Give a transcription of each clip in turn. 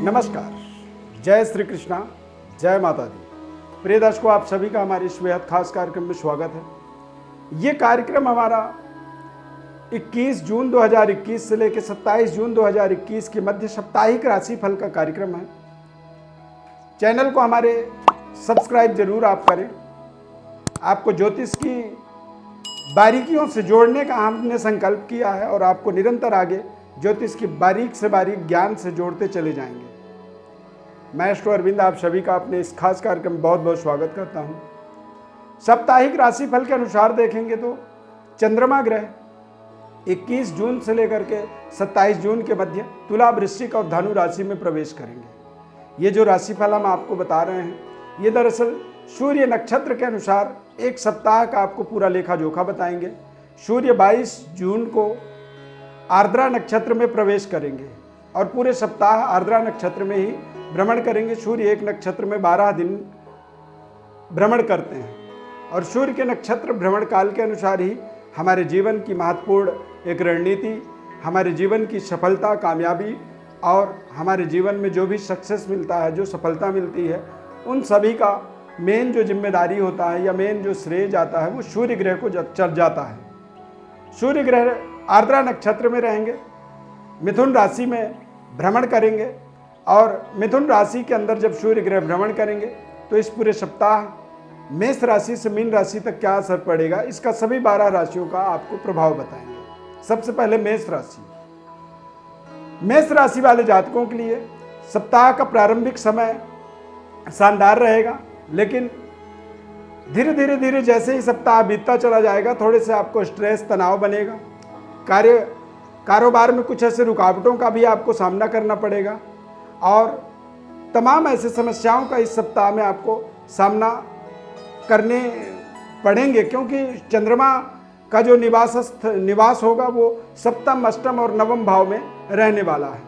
नमस्कार, जय श्री कृष्णा, जय माता दी। प्रिय दर्शकों, आप सभी का हमारे इस बेहद खास कार्यक्रम में स्वागत है। ये कार्यक्रम हमारा 21 जून 2021 से लेकर 27 जून 2021 के मध्य साप्ताहिक राशिफल का कार्यक्रम है। चैनल को हमारे सब्सक्राइब जरूर आप करें। आपको ज्योतिष की बारीकियों से जोड़ने का हमने संकल्प किया है और आपको निरंतर आगे ज्योतिष की बारीक से बारीक ज्ञान से जोड़ते चले जाएंगे। मैं एस्ट्रो अरविंद आप सभी का अपने इस खास कार्यक्रम में बहुत बहुत स्वागत करता हूं। साप्ताहिक राशिफल के अनुसार देखेंगे तो चंद्रमा ग्रह 21 जून से लेकर के 27 जून के मध्य तुला, वृश्चिक और धनु राशि में प्रवेश करेंगे। ये जो राशिफल हम आपको बता रहे हैं, ये दरअसल सूर्य नक्षत्र के अनुसार एक सप्ताह का आपको पूरा लेखा जोखा बताएंगे। सूर्य 22 जून को आर्द्रा नक्षत्र में प्रवेश करेंगे और पूरे सप्ताह आर्द्रा नक्षत्र में ही भ्रमण करेंगे। सूर्य एक नक्षत्र में 12 दिन भ्रमण करते हैं और सूर्य के नक्षत्र भ्रमण काल के अनुसार ही हमारे जीवन की महत्वपूर्ण एक रणनीति, हमारे जीवन की सफलता, कामयाबी और हमारे जीवन में जो भी सक्सेस मिलता है, जो सफलता मिलती है, उन सभी का मेन जो जिम्मेदारी होता है या मेन जो श्रेय जाता है वो सूर्य ग्रह को चल जाता है। सूर्य ग्रह आर्द्रा नक्षत्र में रहेंगे, मिथुन राशि में भ्रमण करेंगे और मिथुन राशि के अंदर जब सूर्य ग्रह भ्रमण करेंगे तो इस पूरे सप्ताह मेष राशि से मीन राशि तक क्या असर पड़ेगा, इसका सभी 12 राशियों का आपको प्रभाव बताएंगे। सबसे पहले मेष राशि। मेष राशि वाले जातकों के लिए सप्ताह का प्रारंभिक समय शानदार रहेगा, लेकिन धीरे धीरे जैसे ही सप्ताह बीतता चला जाएगा थोड़े से आपको स्ट्रेस, तनाव बनेगा। कारोबार में कुछ ऐसे रुकावटों का भी आपको सामना करना पड़ेगा और तमाम ऐसे समस्याओं का इस सप्ताह में आपको सामना करने पड़ेंगे, क्योंकि चंद्रमा का जो निवास होगा वो सप्तम, अष्टम और नवम भाव में रहने वाला है।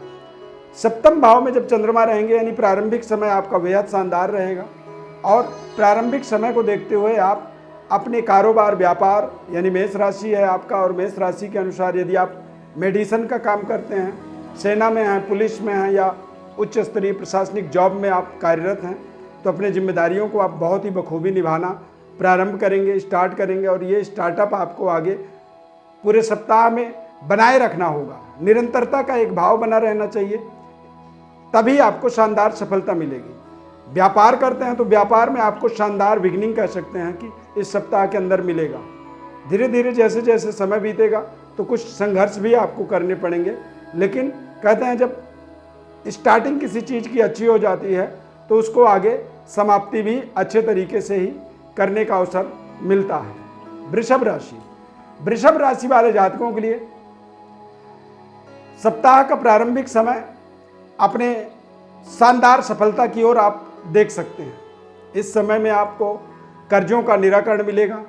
सप्तम भाव में जब चंद्रमा रहेंगे यानी प्रारंभिक समय आपका बेहद शानदार रहेगा और प्रारंभिक समय को देखते हुए आप अपने कारोबार, व्यापार, यानी मेष राशि है आपका और मेष राशि के अनुसार यदि आप मेडिसिन का काम करते हैं, सेना में हैं, पुलिस में हैं या उच्च स्तरीय प्रशासनिक जॉब में आप कार्यरत हैं, तो अपने जिम्मेदारियों को आप बहुत ही बखूबी निभाना प्रारंभ करेंगे, स्टार्ट करेंगे और ये स्टार्टअप आपको आगे पूरे सप्ताह में बनाए रखना होगा। निरंतरता का एक भाव बना रहना चाहिए, तभी आपको शानदार सफलता मिलेगी। व्यापार करते हैं तो व्यापार में आपको शानदार बिगनिंग कह सकते हैं कि इस सप्ताह के अंदर मिलेगा। धीरे धीरे जैसे जैसे समय बीतेगा तो कुछ संघर्ष भी आपको करने पड़ेंगे, लेकिन कहते हैं जब स्टार्टिंग किसी चीज़ की अच्छी हो जाती है तो उसको आगे समाप्ति भी अच्छे तरीके से ही करने का अवसर मिलता है। वृषभ राशि। वृषभ राशि वाले जातकों के लिए सप्ताह का प्रारंभिक समय अपने शानदार सफलता की ओर आप देख सकते हैं। इस समय में आपको कर्जों का निराकरण मिलेगा,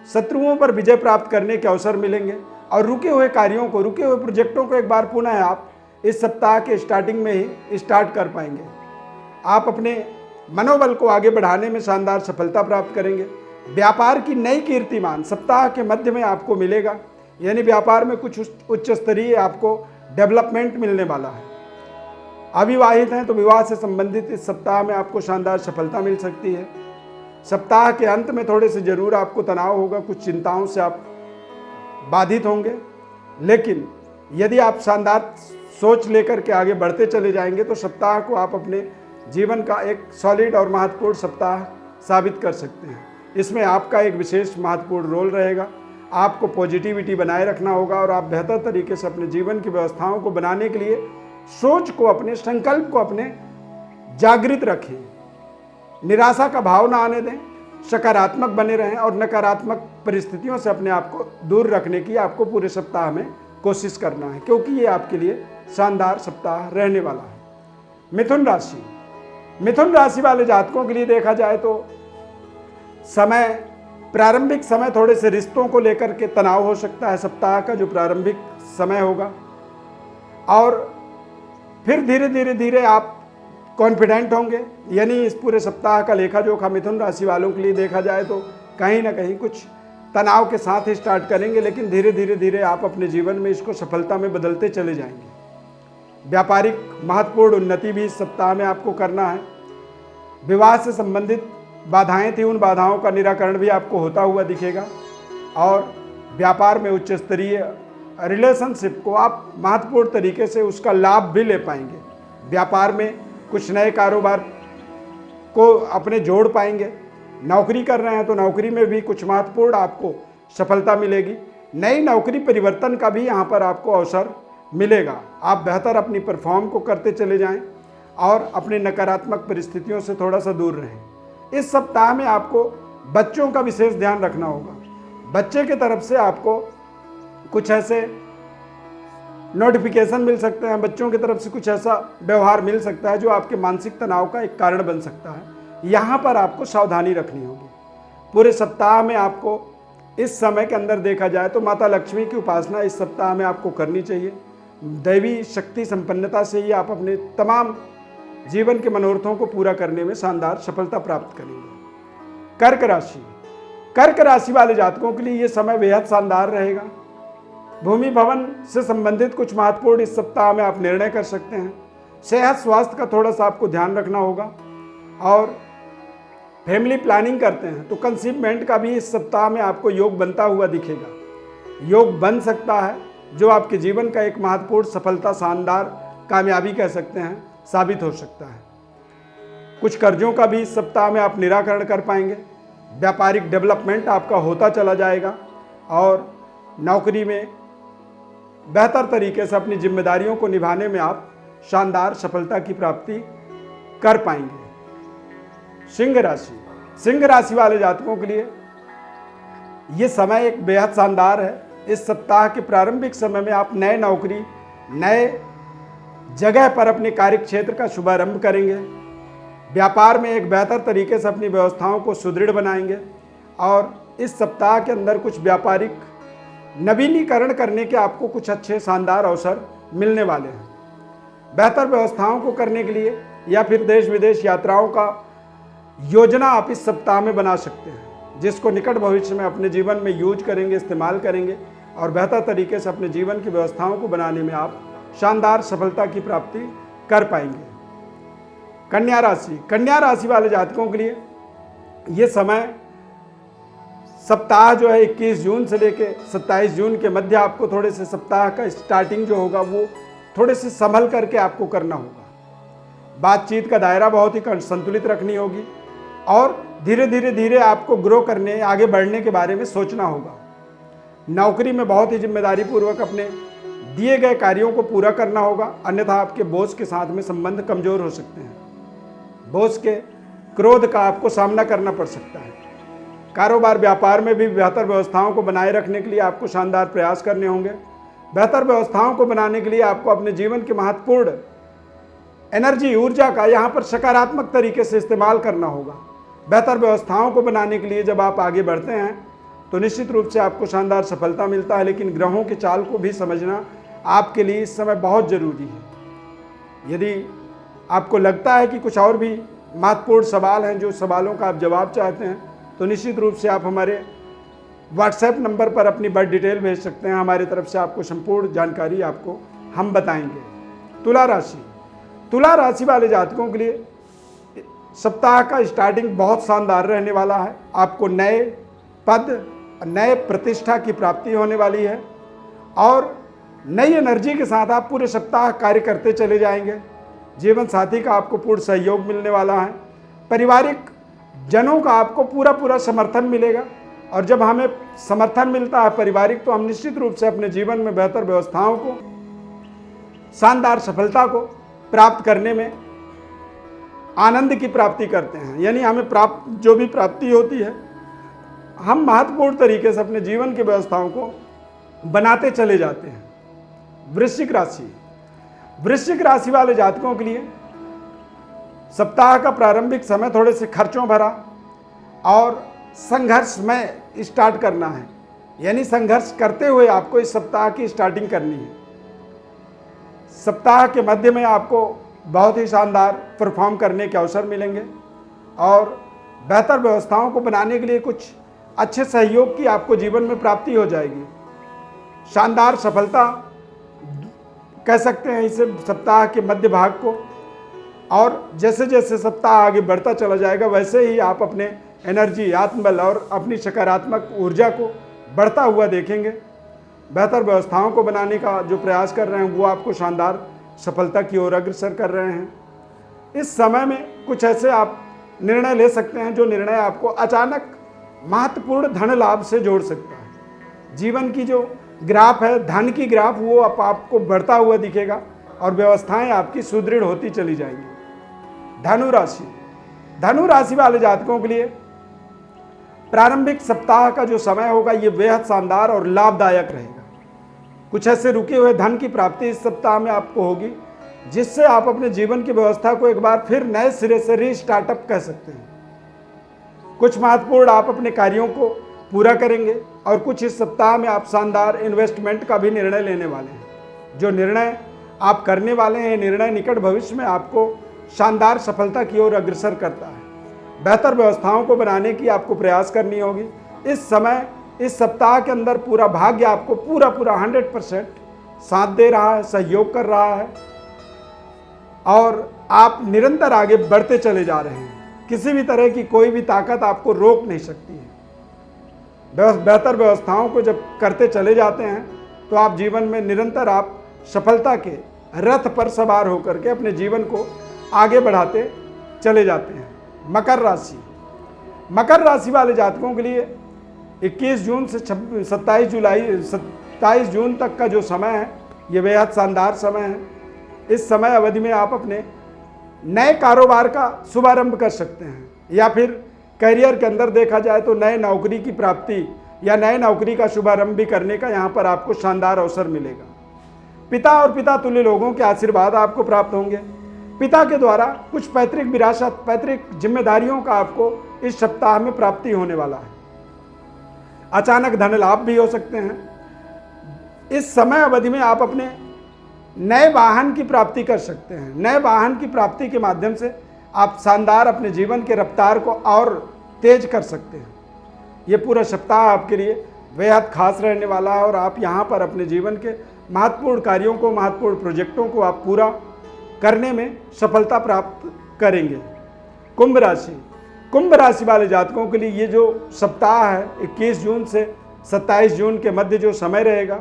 शत्रुओं पर विजय प्राप्त करने के अवसर मिलेंगे और रुके हुए कार्यों को, रुके हुए प्रोजेक्टों को एक बार पुनः आप इस सप्ताह के स्टार्टिंग में ही स्टार्ट कर पाएंगे। आप अपने मनोबल को आगे बढ़ाने में शानदार सफलता प्राप्त करेंगे। व्यापार की नई कीर्तिमान सप्ताह के मध्य में आपको मिलेगा, यानी व्यापार में कुछ उच्च स्तरीय आपको डेवलपमेंट मिलने वाला है। अविवाहित हैं तो विवाह से संबंधित इस सप्ताह में आपको शानदार सफलता मिल सकती है। सप्ताह के अंत में थोड़े से जरूर आपको तनाव होगा, कुछ चिंताओं से आप बाधित होंगे, लेकिन यदि आप शानदार सोच लेकर के आगे बढ़ते चले जाएंगे तो सप्ताह को आप अपने जीवन का एक सॉलिड और महत्वपूर्ण सप्ताह साबित कर सकते हैं। इसमें आपका एक विशेष महत्वपूर्ण रोल रहेगा। आपको पॉजिटिविटी बनाए रखना होगा और आप बेहतर तरीके से अपने जीवन की व्यवस्थाओं को बनाने के लिए सोच को, अपने संकल्प को अपने जागृत रखें। निराशा का भाव ना आने दें, सकारात्मक बने रहें और नकारात्मक परिस्थितियों से अपने आप को दूर रखने की आपको पूरे सप्ताह में कोशिश करना है, क्योंकि ये आपके लिए शानदार सप्ताह रहने वाला है। मिथुन राशि। मिथुन राशि वाले जातकों के लिए देखा जाए तो प्रारंभिक समय थोड़े से रिश्तों को लेकर के तनाव हो सकता है सप्ताह का जो प्रारंभिक समय होगा, और फिर धीरे धीरे आप कॉन्फिडेंट होंगे। यानी इस पूरे सप्ताह का लेखा जोखा मिथुन राशि वालों के लिए देखा जाए तो कहीं ना कहीं कुछ तनाव के साथ ही स्टार्ट करेंगे, लेकिन धीरे धीरे आप अपने जीवन में इसको सफलता में बदलते चले जाएंगे। व्यापारिक महत्वपूर्ण उन्नति भी इस सप्ताह में आपको करना है। विवाह से संबंधित बाधाएं थी, उन बाधाओं का निराकरण भी आपको होता हुआ दिखेगा और व्यापार में उच्च स्तरीय रिलेशनशिप को आप महत्वपूर्ण तरीके से उसका लाभ भी ले पाएंगे। व्यापार में कुछ नए कारोबार को अपने जोड़ पाएंगे। नौकरी कर रहे हैं तो नौकरी में भी कुछ महत्वपूर्ण आपको सफलता मिलेगी। नई नौकरी परिवर्तन का भी यहाँ पर आपको अवसर मिलेगा। आप बेहतर अपनी परफॉर्म को करते चले जाएं और अपने नकारात्मक परिस्थितियों से थोड़ा सा दूर रहें। इस सप्ताह में आपको बच्चों का विशेष ध्यान रखना होगा। बच्चे की तरफ से आपको कुछ ऐसे नोटिफिकेशन मिल सकते हैं, बच्चों की तरफ से कुछ ऐसा व्यवहार मिल सकता है जो आपके मानसिक तनाव का एक कारण बन सकता है। यहाँ पर आपको सावधानी रखनी होगी। पूरे सप्ताह में आपको इस समय के अंदर देखा जाए तो माता लक्ष्मी की उपासना इस सप्ताह में आपको करनी चाहिए। दैवी शक्ति संपन्नता से ही आप अपने तमाम जीवन के मनोरथों को पूरा करने में शानदार सफलता प्राप्त करेंगे। कर्क राशि, कर्क राशि वाले जातकों के लिए ये समय बेहद शानदार रहेगा। भूमि भवन से संबंधित कुछ महत्वपूर्ण इस सप्ताह में आप निर्णय कर सकते हैं। सेहत स्वास्थ्य का थोड़ा सा आपको ध्यान रखना होगा और फैमिली प्लानिंग करते हैं तो कंसीवमेंट का भी इस सप्ताह में आपको योग बनता हुआ दिखेगा। योग बन सकता है जो आपके जीवन का एक महत्वपूर्ण सफलता, शानदार कामयाबी कह सकते हैं, साबित हो सकता है। कुछ कर्जों का भी इस सप्ताह में आप निराकरण कर पाएंगे। व्यापारिक डेवलपमेंट आपका होता चला जाएगा और नौकरी में बेहतर तरीके से अपनी जिम्मेदारियों को निभाने में आप शानदार सफलता की प्राप्ति कर पाएंगे। सिंह राशि, सिंह राशि वाले जातकों के लिए ये समय एक बेहद शानदार है। इस सप्ताह के प्रारंभिक समय में आप नए नौकरी, नए जगह पर अपने कार्य क्षेत्र का शुभारंभ करेंगे। व्यापार में एक बेहतर तरीके से अपनी व्यवस्थाओं को सुदृढ़ बनाएंगे और इस सप्ताह के अंदर कुछ व्यापारिक नवीनीकरण करने के आपको कुछ अच्छे शानदार अवसर मिलने वाले हैं। बेहतर व्यवस्थाओं को करने के लिए या फिर देश विदेश यात्राओं का योजना आप इस सप्ताह में बना सकते हैं, जिसको निकट भविष्य में अपने जीवन में यूज करेंगे, इस्तेमाल करेंगे और बेहतर तरीके से अपने जीवन की व्यवस्थाओं को बनाने में आप शानदार सफलता की प्राप्ति कर पाएंगे। कन्या राशि, कन्या राशि वाले जातकों के लिए ये समय सप्ताह जो है 21 जून से लेकर 27 जून के मध्य आपको थोड़े से सप्ताह का स्टार्टिंग जो होगा वो थोड़े से संभल करके आपको करना होगा। बातचीत का दायरा बहुत ही संतुलित रखनी होगी और धीरे धीरे आपको ग्रो करने, आगे बढ़ने के बारे में सोचना होगा। नौकरी में बहुत ही जिम्मेदारी पूर्वक अपने दिए गए कार्यों को पूरा करना होगा, अन्यथा आपके बॉस के साथ में संबंध कमजोर हो सकते हैं। बॉस के क्रोध का आपको सामना करना पड़ सकता है। कारोबार व्यापार में भी बेहतर व्यवस्थाओं को बनाए रखने के लिए आपको शानदार प्रयास करने होंगे। बेहतर व्यवस्थाओं को बनाने के लिए आपको अपने जीवन के महत्वपूर्ण एनर्जी, ऊर्जा का यहाँ पर सकारात्मक तरीके से इस्तेमाल करना होगा। बेहतर व्यवस्थाओं को बनाने के लिए जब आप आगे बढ़ते हैं तो निश्चित रूप से आपको शानदार सफलता मिलता है, लेकिन ग्रहों के चाल को भी समझना आपके लिए इस समय बहुत ज़रूरी है। यदि आपको लगता है कि कुछ और भी महत्वपूर्ण सवाल हैं, जो सवालों का आप जवाब चाहते हैं, तो निश्चित रूप से आप हमारे व्हाट्सएप नंबर पर अपनी बर्थ डिटेल भेज सकते हैं। हमारी तरफ से आपको संपूर्ण जानकारी आपको हम बताएंगे। तुला राशि, तुला राशि वाले जातकों के लिए सप्ताह का स्टार्टिंग बहुत शानदार रहने वाला है। आपको नए पद, नए प्रतिष्ठा की प्राप्ति होने वाली है और नई एनर्जी के साथ आप पूरे सप्ताह कार्य करते चले जाएंगे। जीवन साथी का आपको पूर्ण सहयोग मिलने वाला है। पारिवारिक जनों का आपको पूरा समर्थन मिलेगा और जब हमें समर्थन मिलता है पारिवारिक, तो हम निश्चित रूप से अपने जीवन में बेहतर व्यवस्थाओं को, शानदार सफलता को प्राप्त करने में आनंद की प्राप्ति करते हैं। यानी हमें जो भी प्राप्ति होती है, हम महत्वपूर्ण तरीके से अपने जीवन की व्यवस्थाओं को बनाते चले जाते हैं। वृश्चिक राशि, वृश्चिक राशि वाले जातकों के लिए सप्ताह का प्रारंभिक समय थोड़े से खर्चों भरा और संघर्षमय स्टार्ट करना है। यानी संघर्ष करते हुए आपको इस सप्ताह की स्टार्टिंग करनी है। सप्ताह के मध्य में आपको बहुत ही शानदार परफॉर्म करने के अवसर मिलेंगे और बेहतर व्यवस्थाओं को बनाने के लिए कुछ अच्छे सहयोग की आपको जीवन में प्राप्ति हो जाएगी। शानदार सफलता कह सकते हैं इसे सप्ताह के मध्य भाग को। और जैसे जैसे सप्ताह आगे बढ़ता चला जाएगा वैसे ही आप अपने एनर्जी, आत्मबल और अपनी सकारात्मक ऊर्जा को बढ़ता हुआ देखेंगे। बेहतर व्यवस्थाओं को बनाने का जो प्रयास कर रहे हैं वो आपको शानदार सफलता की ओर अग्रसर कर रहे हैं। इस समय में कुछ ऐसे आप निर्णय ले सकते हैं जो निर्णय आपको अचानक महत्वपूर्ण धन लाभ से जोड़ सकता है। जीवन की जो ग्राफ है, धन की ग्राफ, वो आपको बढ़ता हुआ दिखेगा और व्यवस्थाएं आपकी सुदृढ़ होती चली जाएंगी। धनु राशि वाले जातकों के लिए प्रारंभिक सप्ताह का जो समय होगा ये बेहद शानदार और लाभदायक रहेगा। कुछ ऐसे रुके हुए धन की प्राप्ति इस सप्ताह में आपको होगी जिससे आप अपने जीवन की व्यवस्था को एक बार फिर नए सिरे से रीस्टार्टअप कह सकते हैं। कुछ महत्वपूर्ण आप अपने कार्यों को पूरा करेंगे और कुछ इस सप्ताह में आप शानदार इन्वेस्टमेंट का भी निर्णय लेने वाले हैं। जो निर्णय आप करने वाले हैं, निर्णय निकट भविष्य में आपको शानदार सफलता की ओर अग्रसर करता है। बेहतर व्यवस्थाओं को बनाने की आपको प्रयास करनी होगी। इस समय, इस सप्ताह के अंदर पूरा भाग्य आपको पूरा 100% साथ दे रहा है, सहयोग कर रहा है और आप निरंतर आगे बढ़ते चले जा रहे हैं। किसी भी तरह की कोई भी ताकत आपको रोक नहीं सकती है। बेहतर व्यवस्थाओं को जब करते चले जाते हैं तो आप जीवन में निरंतर आप सफलता के रथ पर सवार होकर के अपने जीवन को आगे बढ़ाते चले जाते हैं। मकर राशि वाले जातकों के लिए 21 जून से 27 जून तक का जो समय है ये बेहद शानदार समय है। इस समय अवधि में आप अपने नए कारोबार का शुभारंभ कर सकते हैं या फिर करियर के अंदर देखा जाए तो नए नौकरी की प्राप्ति या नए नौकरी का शुभारंभ भी करने का यहाँ पर आपको शानदार अवसर मिलेगा। पिता और पिता तुल्य लोगों के आशीर्वाद आपको प्राप्त होंगे। पिता के द्वारा कुछ पैतृक विरासत, पैतृक जिम्मेदारियों का आपको इस सप्ताह में प्राप्ति होने वाला है। अचानक धन लाभ भी हो सकते हैं। इस समय अवधि में आप अपने नए वाहन की प्राप्ति कर सकते हैं। नए वाहन की प्राप्ति के माध्यम से आप शानदार अपने जीवन के रफ्तार को और तेज कर सकते हैं। ये पूरा सप्ताह आपके लिए बेहद खास रहने वाला है और आप यहाँ पर अपने जीवन के महत्वपूर्ण कार्यों को, महत्वपूर्ण प्रोजेक्टों को आप पूरा करने में सफलता प्राप्त करेंगे। कुंभ राशि वाले जातकों के लिए ये जो सप्ताह है 21 जून से 27 जून के मध्य जो समय रहेगा,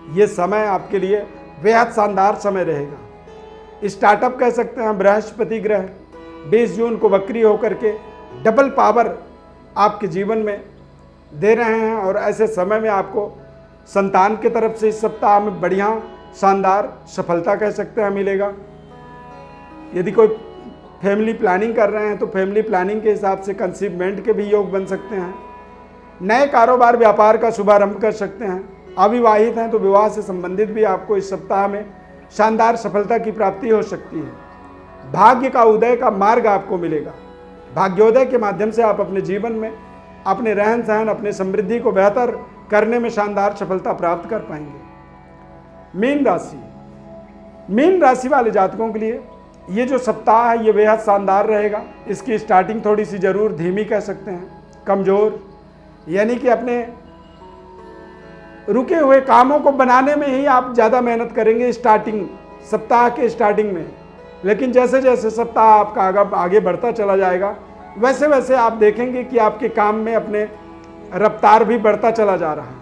ये समय आपके लिए बेहद शानदार समय रहेगा। स्टार्टअप कह सकते हैं। बृहस्पति ग्रह 20 जून को वक्री होकर के डबल पावर आपके जीवन में दे रहे हैं और ऐसे समय में आपको संतान की तरफ से इस सप्ताह में बढ़िया शानदार सफलता कह सकते हैं मिलेगा। यदि कोई फैमिली प्लानिंग कर रहे हैं तो फैमिली प्लानिंग के हिसाब से कंसीवमेंट के भी योग बन सकते हैं। नए कारोबार, व्यापार का शुभारंभ कर सकते हैं। अविवाहित हैं तो विवाह से संबंधित भी आपको इस सप्ताह में शानदार सफलता की प्राप्ति हो सकती है। भाग्य का उदय का मार्ग आपको मिलेगा। भाग्योदय के माध्यम से आप अपने जीवन में अपने रहन सहन, अपने समृद्धि को बेहतर करने में शानदार सफलता प्राप्त कर पाएंगे। मीन राशि वाले जातकों के लिए ये जो सप्ताह है ये बेहद शानदार रहेगा। इसकी स्टार्टिंग थोड़ी सी जरूर धीमी कह सकते हैं, कमजोर, यानी कि अपने रुके हुए कामों को बनाने में ही आप ज़्यादा मेहनत करेंगे सप्ताह के स्टार्टिंग में। लेकिन जैसे जैसे सप्ताह आपका आगे बढ़ता चला जाएगा वैसे वैसे आप देखेंगे कि आपके काम में अपने रफ्तार भी बढ़ता चला जा रहा है।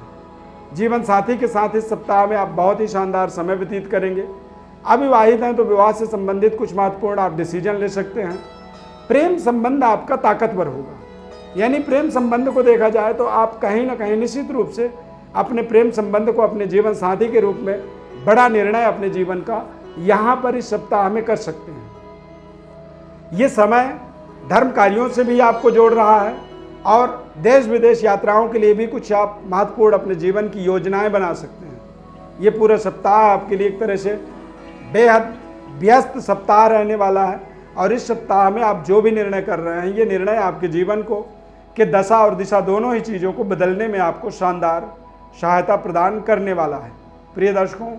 जीवन साथी के साथ इस सप्ताह में आप बहुत ही शानदार समय व्यतीत करेंगे। अविवाहित हैं तो विवाह से संबंधित कुछ महत्वपूर्ण आप डिसीजन ले सकते हैं। प्रेम संबंध आपका ताकतवर होगा, यानी प्रेम संबंध को देखा जाए तो आप कहीं ना कहीं निश्चित रूप से अपने प्रेम संबंध को अपने जीवन साथी के रूप में बड़ा निर्णय अपने जीवन का यहाँ पर इस सप्ताह में कर सकते हैं। ये समय धर्म कार्यों से भी आपको जोड़ रहा है और देश विदेश यात्राओं के लिए भी कुछ आप महत्वपूर्ण अपने जीवन की योजनाएं बना सकते हैं। ये पूरा सप्ताह आपके लिए एक तरह से बेहद व्यस्त सप्ताह रहने वाला है और इस सप्ताह में आप जो भी निर्णय कर रहे हैं ये निर्णय आपके जीवन को के दशा और दिशा दोनों ही चीज़ों को बदलने में आपको शानदार सहायता प्रदान करने वाला है। प्रिय दर्शकों,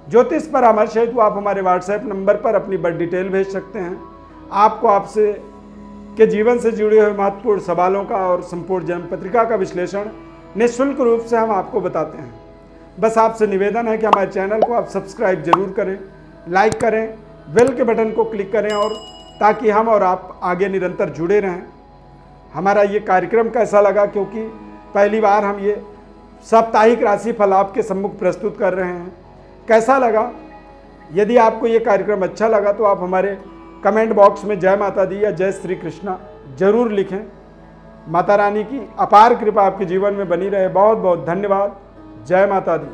ज्योतिष परामर्श हेतु आप हमारे व्हाट्सएप नंबर पर अपनी बर्थ डिटेल भेज सकते हैं। आपको आपसे के जीवन से जुड़े हुए महत्वपूर्ण सवालों का और संपूर्ण जन्म पत्रिका का विश्लेषण निःशुल्क रूप से हम आपको बताते हैं। बस आपसे निवेदन है कि हमारे चैनल को आप सब्सक्राइब जरूर करें, लाइक करें, बेल के बटन को क्लिक करें, और ताकि हम और आप आगे निरंतर जुड़े रहें। हमारा ये कार्यक्रम कैसा लगा, क्योंकि पहली बार हम ये साप्ताहिक राशिफल आपके सम्मुख प्रस्तुत कर रहे हैं, कैसा लगा? यदि आपको ये कार्यक्रम अच्छा लगा तो आप हमारे कमेंट बॉक्स में जय माता दी या जय श्री कृष्णा जरूर लिखें। माता रानी की अपार कृपा आपके जीवन में बनी रहे। बहुत बहुत धन्यवाद। जय माता दी।